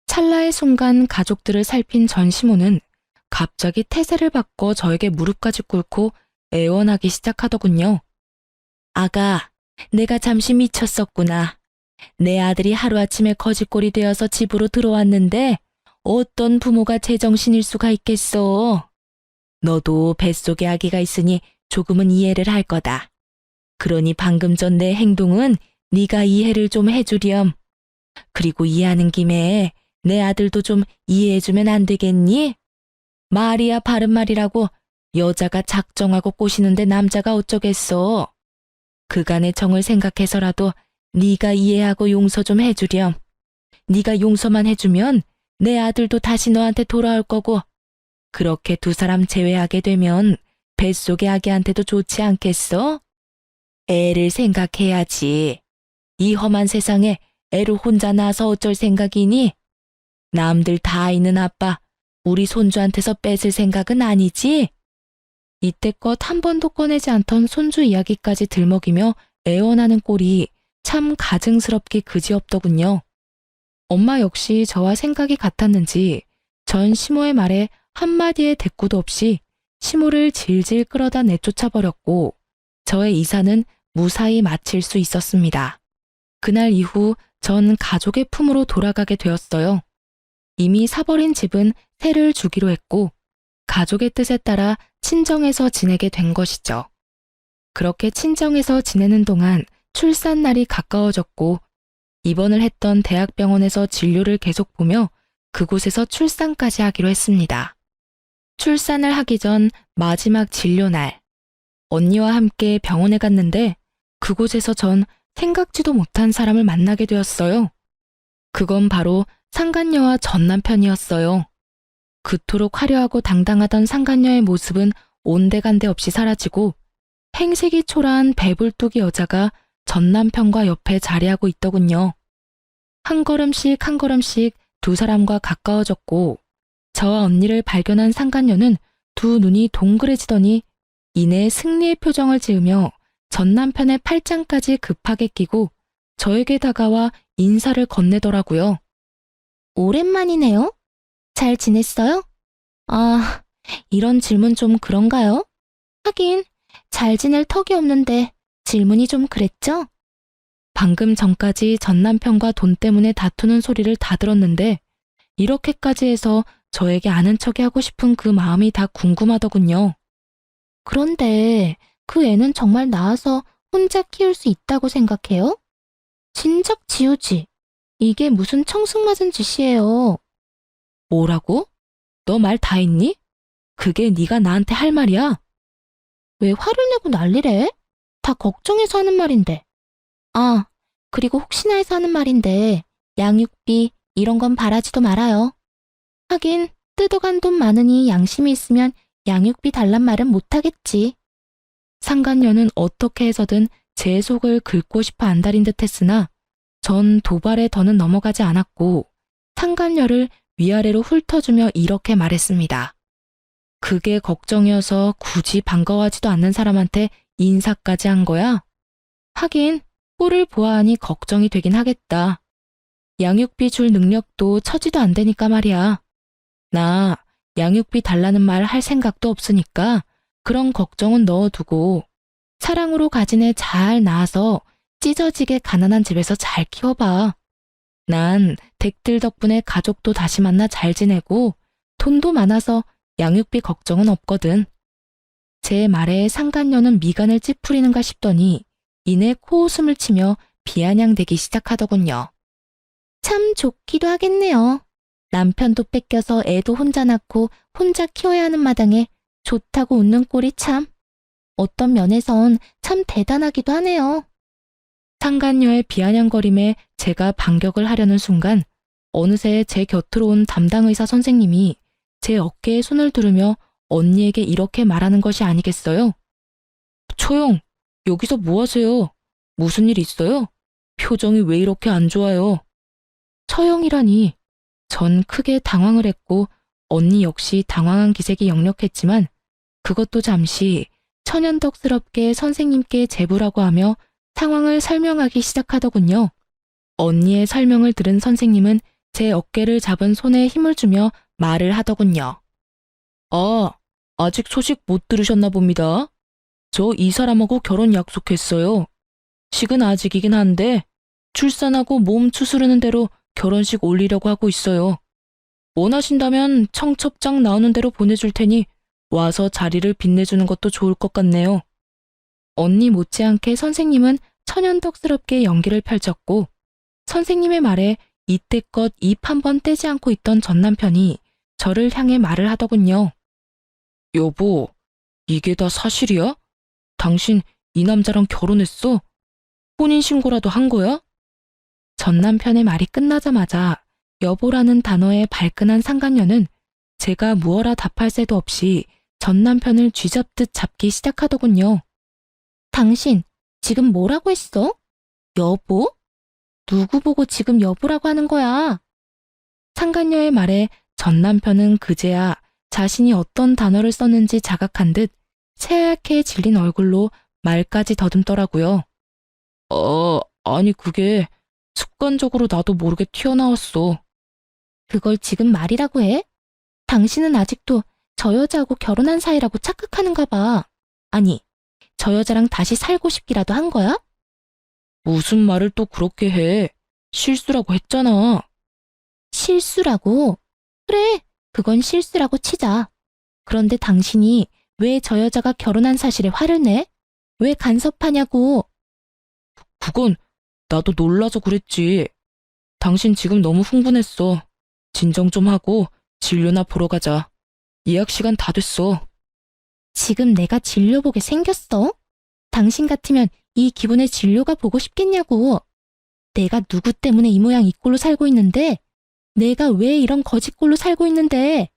S1: 찰나의 순간 가족들을 살핀 전시모는 갑자기 태세를 바꿔 저에게 무릎까지 꿇고 애원하기 시작하더군요. 아가, 내가 잠시 미쳤었구나. 내 아들이 하루아침에 거지꼴이 되어서 집으로 들어왔는데 어떤 부모가 제정신일 수가 있겠어. 너도 뱃속에 아기가 있으니 조금은 이해를 할 거다. 그러니 방금 전 내 행동은 네가 이해를 좀 해주렴. 그리고 이해하는 김에 내 아들도 좀 이해해주면 안 되겠니? 말이야 바른 말이라고 여자가 작정하고 꼬시는데 남자가 어쩌겠어. 그간의 정을 생각해서라도 네가 이해하고 용서 좀 해주렴. 네가 용서만 해주면 내 아들도 다시 너한테 돌아올 거고 그렇게 두 사람 제외하게 되면 뱃속의 아기한테도 좋지 않겠어? 애를 생각해야지. 이 험한 세상에 애를 혼자 낳아서 어쩔 생각이니? 남들 다 있는 아빠, 우리 손주한테서 뺏을 생각은 아니지? 이때껏 한 번도 꺼내지 않던 손주 이야기까지 들먹이며 애원하는 꼴이 참 가증스럽기 그지없더군요. 엄마 역시 저와 생각이 같았는지 전 시모의 말에 한마디의 대꾸도 없이 시모를 질질 끌어다 내쫓아버렸고 저의 이사는 무사히 마칠 수 있었습니다. 그날 이후 전 가족의 품으로 돌아가게 되었어요. 이미 사버린 집은 세를 주기로 했고 가족의 뜻에 따라 친정에서 지내게 된 것이죠. 그렇게 친정에서 지내는 동안 출산날이 가까워졌고 입원을 했던 대학병원에서 진료를 계속 보며 그곳에서 출산까지 하기로 했습니다. 출산을 하기 전 마지막 진료날, 언니와 함께 병원에 갔는데 그곳에서 전 생각지도 못한 사람을 만나게 되었어요. 그건 바로 상간녀와 전 남편이었어요. 그토록 화려하고 당당하던 상간녀의 모습은 온데간데 없이 사라지고 행색이 초라한 배불뚝이 여자가 전 남편과 옆에 자리하고 있더군요. 한 걸음씩 한 걸음씩 두 사람과 가까워졌고 저와 언니를 발견한 상간녀는 두 눈이 동그래지더니 이내 승리의 표정을 지으며 전 남편의 팔짱까지 급하게 끼고 저에게 다가와 인사를 건네더라고요.
S2: 오랜만이네요. 잘 지냈어요? 아, 이런 질문 좀 그런가요? 하긴, 잘 지낼 턱이 없는데 질문이 좀 그랬죠?
S1: 방금 전까지 전 남편과 돈 때문에 다투는 소리를 다 들었는데 이렇게까지 해서 저에게 아는 척이 하고 싶은 그 마음이 다 궁금하더군요.
S2: 그런데 그 애는 정말 낳아서 혼자 키울 수 있다고 생각해요? 진작 지우지. 이게 무슨 청승맞은 짓이에요.
S1: 뭐라고? 너 말 다 했니? 그게 네가 나한테 할 말이야?
S2: 왜 화를 내고 난리래? 다 걱정해서 하는 말인데. 아, 그리고 혹시나 해서 하는 말인데 양육비 이런 건 바라지도 말아요. 하긴 뜯어간 돈 많으니 양심이 있으면 양육비 달란 말은 못하겠지.
S1: 상간녀는 어떻게 해서든 제 속을 긁고 싶어 안달인 듯 했으나 전 도발에 더는 넘어가지 않았고 상간녀를 위아래로 훑어주며 이렇게 말했습니다. 그게 걱정이어서 굳이 반가워하지도 않는 사람한테 인사까지 한 거야? 하긴 꼴을 보아하니 걱정이 되긴 하겠다. 양육비 줄 능력도 처지도 안 되니까 말이야. 나 양육비 달라는 말 할 생각도 없으니까 그런 걱정은 넣어두고 사랑으로 가진 애 잘 낳아서 찢어지게 가난한 집에서 잘 키워봐. 난 댁들 덕분에 가족도 다시 만나 잘 지내고 돈도 많아서 양육비 걱정은 없거든. 제 말에 상간녀는 미간을 찌푸리는가 싶더니 이내 코웃음을 치며 비아냥대기 시작하더군요.
S2: 참 좋기도 하겠네요. 남편도 뺏겨서 애도 혼자 낳고 혼자 키워야 하는 마당에 좋다고 웃는 꼴이 참. 어떤 면에선 참 대단하기도 하네요.
S1: 상간녀의 비아냥거림에 제가 반격을 하려는 순간 어느새 제 곁으로 온 담당 의사 선생님이 제 어깨에 손을 두르며 언니에게 이렇게 말하는 것이 아니겠어요? 초영, 여기서 뭐 하세요? 무슨 일 있어요? 표정이 왜 이렇게 안 좋아요? 처영이라니. 전 크게 당황을 했고 언니 역시 당황한 기색이 역력했지만 그것도 잠시 천연덕스럽게 선생님께 제부라고 하며 상황을 설명하기 시작하더군요. 언니의 설명을 들은 선생님은 제 어깨를 잡은 손에 힘을 주며 말을 하더군요. 아, 아직 소식 못 들으셨나 봅니다. 저 이 사람하고 결혼 약속했어요. 식은 아직이긴 한데 출산하고 몸 추스르는 대로 결혼식 올리려고 하고 있어요. 원하신다면 청첩장 나오는 대로 보내줄 테니 와서 자리를 빛내주는 것도 좋을 것 같네요. 언니 못지않게 선생님은 천연덕스럽게 연기를 펼쳤고 선생님의 말에 이때껏 입 한 번 떼지 않고 있던 전 남편이 저를 향해 말을 하더군요. 여보, 이게 다 사실이야? 당신 이 남자랑 결혼했어? 혼인신고라도 한 거야? 전 남편의 말이 끝나자마자 여보라는 단어에 발끈한 상간녀는 제가 무어라 답할 새도 없이 전 남편을 쥐잡듯 잡기 시작하더군요.
S2: 당신, 지금 뭐라고 했어? 여보? 누구 보고 지금 여보라고 하는 거야?
S1: 상간녀의 말에 전 남편은 그제야 자신이 어떤 단어를 썼는지 자각한 듯 새하얗게 질린 얼굴로 말까지 더듬더라고요. 아니 그게 습관적으로 나도 모르게 튀어나왔어.
S2: 그걸 지금 말이라고 해? 당신은 아직도 저 여자하고 결혼한 사이라고 착각하는가 봐. 아니, 저 여자랑 다시 살고 싶기라도 한 거야?
S1: 무슨 말을 또 그렇게 해. 실수라고 했잖아.
S2: 실수라고? 그래, 그건 실수라고 치자. 그런데 당신이 왜 저 여자가 결혼한 사실에 화를 내? 왜 간섭하냐고.
S1: 그건 나도 놀라서 그랬지. 당신 지금 너무 흥분했어. 진정 좀 하고 진료나 보러 가자. 예약 시간 다 됐어.
S2: 지금 내가 진료 보게 생겼어? 당신 같으면 이 기분에 진료가 보고 싶겠냐고. 내가 누구 때문에 이 모양 이 꼴로 살고 있는데, 내가 왜 이런 거짓꼴로 살고 있는데,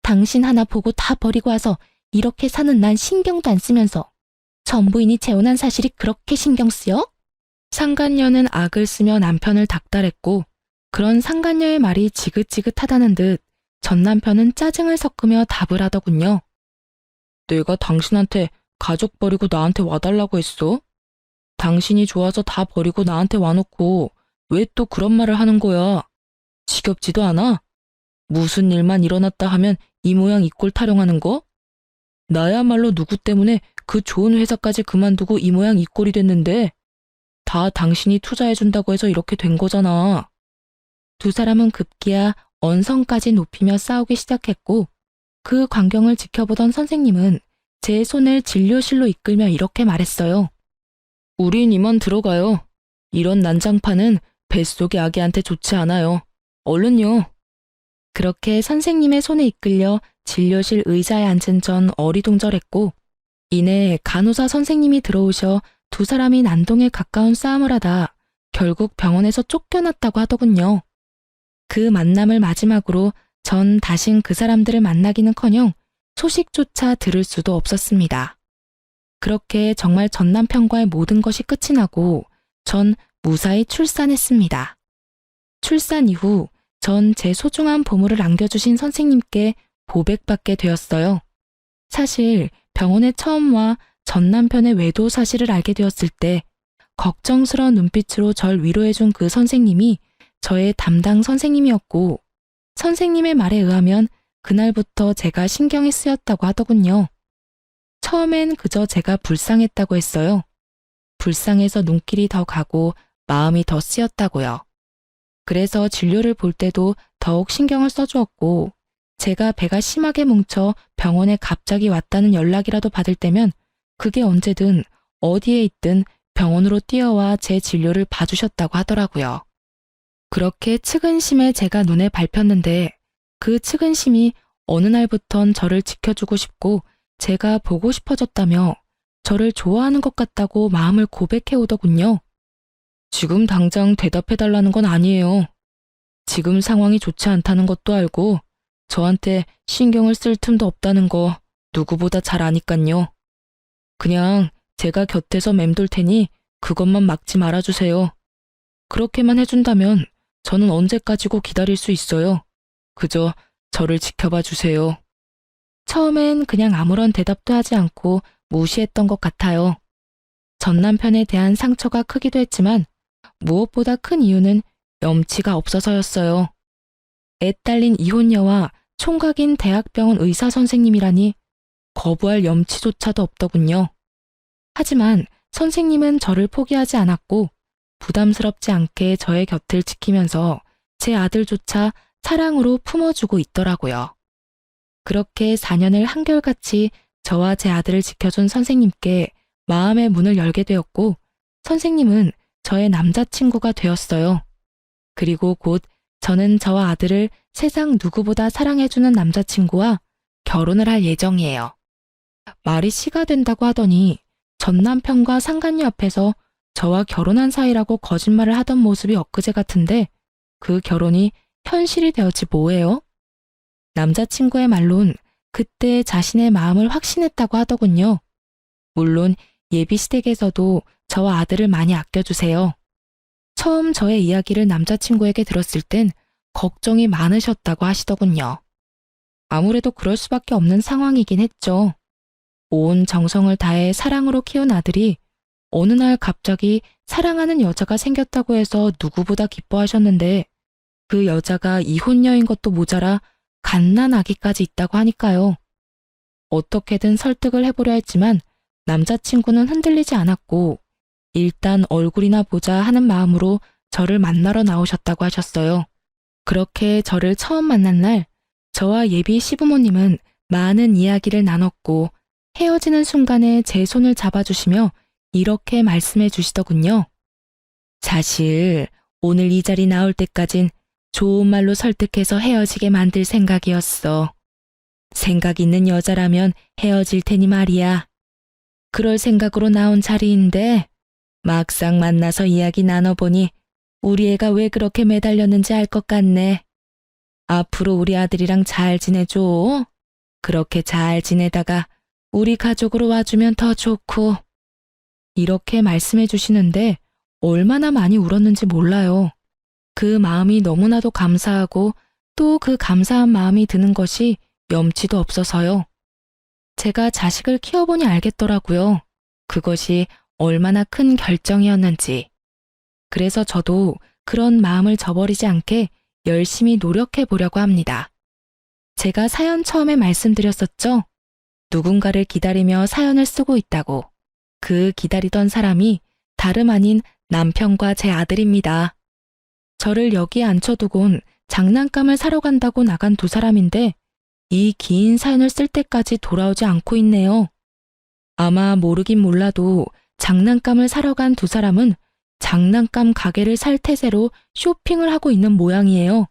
S2: 당신 하나 보고 다 버리고 와서 이렇게 사는 난 신경도 안 쓰면서 전부인이 재혼한 사실이 그렇게 신경 쓰여?
S1: 상간녀는 악을 쓰며 남편을 닥달했고 그런 상간녀의 말이 지긋지긋하다는 듯 전 남편은 짜증을 섞으며 답을 하더군요. 내가 당신한테 가족 버리고 나한테 와달라고 했어? 당신이 좋아서 다 버리고 나한테 와놓고 왜 또 그런 말을 하는 거야? 지겹지도 않아? 무슨 일만 일어났다 하면 이 모양 이 꼴 타령하는 거? 나야말로 누구 때문에 그 좋은 회사까지 그만두고 이 모양 이 꼴이 됐는데 다 당신이 투자해준다고 해서 이렇게 된 거잖아. 두 사람은 급기야 언성까지 높이며 싸우기 시작했고 그 광경을 지켜보던 선생님은 제 손을 진료실로 이끌며 이렇게 말했어요. 우린 이만 들어가요. 이런 난장판은 뱃속의 아기한테 좋지 않아요. 얼른요. 그렇게 선생님의 손에 이끌려 진료실 의자에 앉은 전 어리둥절했고 이내 간호사 선생님이 들어오셔 두 사람이 난동에 가까운 싸움을 하다 결국 병원에서 쫓겨났다고 하더군요. 그 만남을 마지막으로 전 다신 그 사람들을 만나기는커녕 소식조차 들을 수도 없었습니다. 그렇게 정말 전 남편과의 모든 것이 끝이 나고 전 무사히 출산했습니다. 출산 이후 전 제 소중한 보물을 안겨주신 선생님께 보백받게 되었어요. 사실 병원에 처음 와 전 남편의 외도 사실을 알게 되었을 때 걱정스러운 눈빛으로 절 위로해준 그 선생님이 저의 담당 선생님이었고 선생님의 말에 의하면 그날부터 제가 신경이 쓰였다고 하더군요. 처음엔 그저 제가 불쌍했다고 했어요. 불쌍해서 눈길이 더 가고 마음이 더 쓰였다고요. 그래서 진료를 볼 때도 더욱 신경을 써주었고 제가 배가 심하게 뭉쳐 병원에 갑자기 왔다는 연락이라도 받을 때면 그게 언제든 어디에 있든 병원으로 뛰어와 제 진료를 봐주셨다고 하더라고요. 그렇게 측은심에 제가 눈에 밟혔는데 그 측은심이 어느 날부턴 저를 지켜주고 싶고 제가 보고 싶어졌다며 저를 좋아하는 것 같다고 마음을 고백해 오더군요. 지금 당장 대답해달라는 건 아니에요. 지금 상황이 좋지 않다는 것도 알고 저한테 신경을 쓸 틈도 없다는 거 누구보다 잘 아니깐요. 그냥 제가 곁에서 맴돌 테니 그것만 막지 말아주세요. 그렇게만 해준다면 저는 언제까지고 기다릴 수 있어요. 그저 저를 지켜봐 주세요. 처음엔 그냥 아무런 대답도 하지 않고 무시했던 것 같아요. 전 남편에 대한 상처가 크기도 했지만 무엇보다 큰 이유는 염치가 없어서였어요. 애 딸린 이혼녀와 총각인 대학병원 의사 선생님이라니 거부할 염치조차도 없더군요. 하지만 선생님은 저를 포기하지 않았고 부담스럽지 않게 저의 곁을 지키면서 제 아들조차 사랑으로 품어주고 있더라고요. 그렇게 4년을 한결같이 저와 제 아들을 지켜준 선생님께 마음의 문을 열게 되었고 선생님은 저의 남자친구가 되었어요. 그리고 곧 저는 저와 아들을 세상 누구보다 사랑해주는 남자친구와 결혼을 할 예정이에요. 말이 씨가 된다고 하더니 전 남편과 상간녀 앞에서 저와 결혼한 사이라고 거짓말을 하던 모습이 엊그제 같은데 그 결혼이 현실이 되었지 뭐예요? 남자친구의 말론 그때 자신의 마음을 확신했다고 하더군요. 물론 예비 시댁에서도 저와 아들을 많이 아껴주세요. 처음 저의 이야기를 남자친구에게 들었을 땐 걱정이 많으셨다고 하시더군요. 아무래도 그럴 수밖에 없는 상황이긴 했죠. 온 정성을 다해 사랑으로 키운 아들이 어느 날 갑자기 사랑하는 여자가 생겼다고 해서 누구보다 기뻐하셨는데 그 여자가 이혼녀인 것도 모자라 갓난아기까지 있다고 하니까요. 어떻게든 설득을 해보려 했지만 남자친구는 흔들리지 않았고 일단 얼굴이나 보자 하는 마음으로 저를 만나러 나오셨다고 하셨어요. 그렇게 저를 처음 만난 날 저와 예비 시부모님은 많은 이야기를 나눴고 헤어지는 순간에 제 손을 잡아주시며 이렇게 말씀해 주시더군요. 사실 오늘 이 자리 나올 때까진 좋은 말로 설득해서 헤어지게 만들 생각이었어. 생각 있는 여자라면 헤어질 테니 말이야. 그럴 생각으로 나온 자리인데 막상 만나서 이야기 나눠보니 우리 애가 왜 그렇게 매달렸는지 알 것 같네. 앞으로 우리 아들이랑 잘 지내줘. 그렇게 잘 지내다가 우리 가족으로 와주면 더 좋고. 이렇게 말씀해 주시는데 얼마나 많이 울었는지 몰라요. 그 마음이 너무나도 감사하고 또 그 감사한 마음이 드는 것이 염치도 없어서요. 제가 자식을 키워보니 알겠더라고요. 그것이 얼마나 큰 결정이었는지. 그래서 저도 그런 마음을 저버리지 않게 열심히 노력해 보려고 합니다. 제가 사연 처음에 말씀드렸었죠? 누군가를 기다리며 사연을 쓰고 있다고. 그 기다리던 사람이 다름 아닌 남편과 제 아들입니다. 저를 여기에 앉혀두곤 장난감을 사러 간다고 나간 두 사람인데 이 긴 사연을 쓸 때까지 돌아오지 않고 있네요. 아마 모르긴 몰라도 장난감을 사러 간 두 사람은 장난감 가게를 살 태세로 쇼핑을 하고 있는 모양이에요.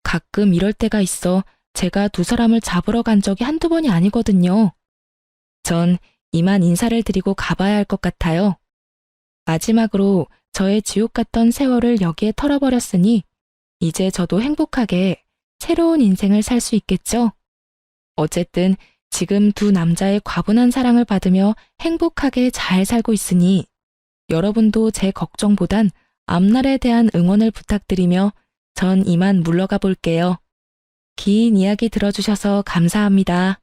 S1: 가끔 이럴 때가 있어 제가 두 사람을 잡으러 간 적이 한두 번이 아니거든요. 전 이만 인사를 드리고 가봐야 할 것 같아요. 마지막으로 저의 지옥 같던 세월을 여기에 털어버렸으니 이제 저도 행복하게 새로운 인생을 살 수 있겠죠? 어쨌든 지금 두 남자의 과분한 사랑을 받으며 행복하게 잘 살고 있으니 여러분도 제 걱정보단 앞날에 대한 응원을 부탁드리며 전 이만 물러가 볼게요. 긴 이야기 들어주셔서 감사합니다.